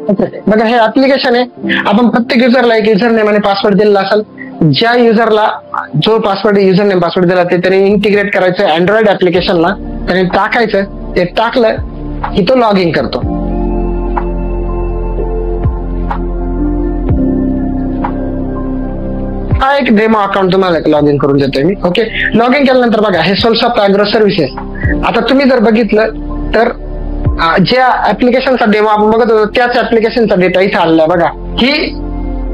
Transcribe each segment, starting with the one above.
बघा हे ऍप्लिकेशन आहे, आपण प्रत्येक युजरला एक युजर नेम आणि पासवर्ड दिलेला असेल. ज्या युजरला जो पासवर्ड युजर नेम पासवर्ड दिला ते त्याने इंटिग्रेट करायचं अँड्रॉइड ऍप्लिकेशनला, त्याने टाकायचं, ते टाकलं की तो लॉग इन करतो. हा एक डेमो अकाउंट तुम्हाला लॉग इन करून देतोय मी. ओके, लॉग इन केल्यानंतर बघा हे सोलसॉफ्ट अॅग्रो सर्व्हिसेस. आता तुम्ही जर बघितलं तर ज्या ऍप्लिकेशनचा डेमो आपण बघत होतो त्याच ऍप्लिकेशनचा डेटा इथे आलेला आहे. बघा ही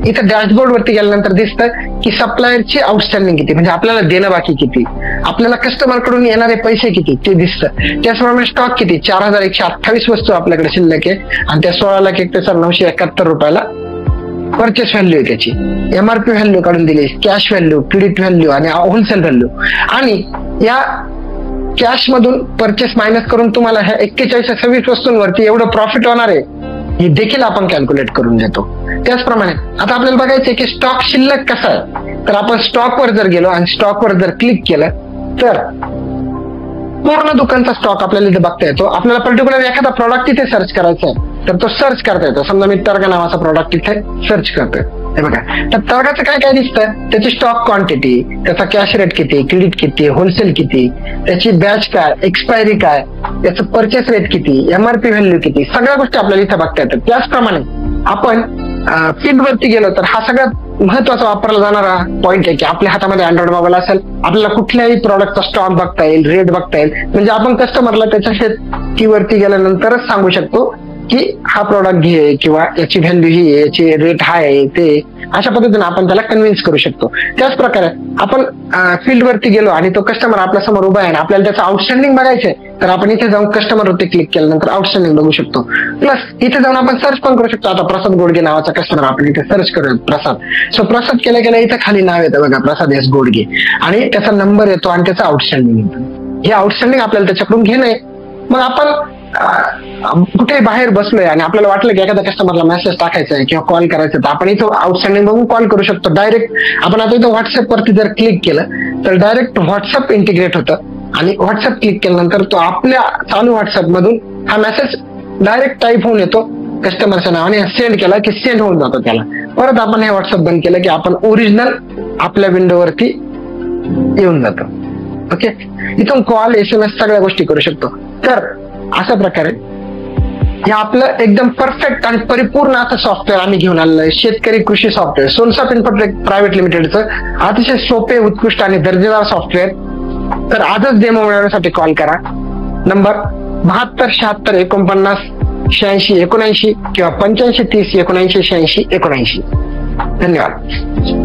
इथं डॅशबोर्ड वरती गेल्यानंतर दिसतं की सप्लायरची आउटस्टँडिंग किती, म्हणजे आपल्याला देणं बाकी किती, आपल्याला कस्टमर कडून येणारे पैसे किती ते दिसतं. त्याचप्रमाणे स्टॉक किती, 4128 वस्तू आपल्याकडे शिल्लक आहे आणि त्या 16,41,971 रुपयाला परचेस व्हॅल्यू आहे त्याची. एमआरपी व्हॅल्यू काढून दिली, कॅश व्हॅल्यू, क्रेडिट व्हॅल्यू आणि होलसेल व्हॅल्यू. आणि या कॅश मधून परचेस मायनस करून तुम्हाला ह्या 4126 वस्तूंवरती एवढं प्रॉफिट होणार आहे हे देखील आपण कॅल्क्युलेट करून देतो. त्याचप्रमाणे आता आपल्याला बघायचंय की स्टॉक शिल्लक कसा आहे. तर आपण स्टॉकवर जर गेलो आणि स्टॉकवर जर क्लिक केलं तर पूर्ण दुकानचा स्टॉक आपल्याला इथे बघता येतो. आपल्याला पर्टिक्युलर एखादा प्रॉडक्ट इथे सर्च करायचा आहे तर तो सर्च करता येतो. समजा मी तर्ग नावाचा प्रॉडक्ट इथे सर्च करतोय, हे बघा. तर तर्गाचं काय काय दिसतं, त्याची स्टॉक क्वांटिटी, त्याचा कॅश रेट किती, क्रेडिट किती, होलसेल किती, त्याची बॅच काय, एक्सपायरी काय, त्याचं परचेस रेट किती, एमआरपी व्हॅल्यू किती, सगळ्या गोष्टी आपल्याला इथे बघता येतात. त्याचप्रमाणे आपण फील्ड वरती गेलो तर हा सगळ्यात महत्वाचा वापरला जाणारा पॉईंट आहे की आपल्या हातामध्ये अँड्रॉइड मोबाईल असेल, आपल्याला कुठल्याही प्रॉडक्टचा स्टॉक बघता येईल, रेट बघता येईल. म्हणजे आपण कस्टमरला त्याच्या की वरती गेल्यानंतरच सांगू शकतो की हा प्रॉडक्ट घे किंवा याची व्हॅल्यू ही आहे, याची रेट हाय आहे, ते अशा पद्धतीने आपण त्याला कन्व्हिन्स करू शकतो. त्याच प्रकारे आपण फील्ड वरती गेलो आणि तो कस्टमर आपल्या समोर उभा आहे आणि आपल्याला त्याचं आउटस्टँडिंग बघायचंय तर आपण इथे जाऊन कस्टमर वरती क्लिक केल्यानंतर आउटस्टँडिंग बघू शकतो. प्लस इथे जाऊन आपण सर्च पण करू शकतो. आता प्रसाद गोडगे नावाचा कस्टमर आपण इथे सर्च करूया प्रसाद. सो प्रसाद केल्या केल्या इथे खाली नाव येतं बघा, प्रसाद एस गोडगे, आणि त्याचा नंबर येतो आणि त्याचं आउटस्टँडिंग येतं. हे आउटस्टँडिंग आपल्याला त्याच्याकडून घेणं आहे. मग आपण कुठे बाहेर बसलोय आणि आपल्याला वाटलं की एखाद्या कस्टमरला मेसेज टाकायचा आहे किंवा कॉल करायचा तर आपण इथं आउटस्टँडिंग बघून कॉल करू शकतो डायरेक्ट. आपण आता इथं व्हॉट्सअप वरती जर क्लिक केलं तर डायरेक्ट व्हॉट्सअप इंटिग्रेट होतं आणि व्हॉट्सअप क्लिक केल्यानंतर तो आपल्या चालू व्हॉट्सअप मधून हा मेसेज डायरेक्ट टाईप होऊन येतो कस्टमरच्या नावाने. सेंड केला की सेंड होऊन जातो त्याला. परत आपण हे व्हॉट्सअप बंद केलं की आपण ओरिजिनल आपल्या विंडोवरती येऊन जातो. ओके, इथून कॉल, SMS सगळ्या गोष्टी करू शकतो. तर अशा प्रकारे हे आपलं एकदम परफेक्ट आणि परिपूर्ण असं सॉफ्टवेअर आम्ही घेऊन आलेलं आहे. शेतकरी कृषी सॉफ्टवेअर सोलसॉफ्ट इन्फोटेक प्रायव्हेट लिमिटेडचं अतिशय सोपे, उत्कृष्ट आणि दर्जेदार सॉफ्टवेअर. तर आजच डेमो मिळवण्यासाठी कॉल करा. नंबर 72 76 49 86 79 किंवा 85 30 79 86 79. धन्यवाद.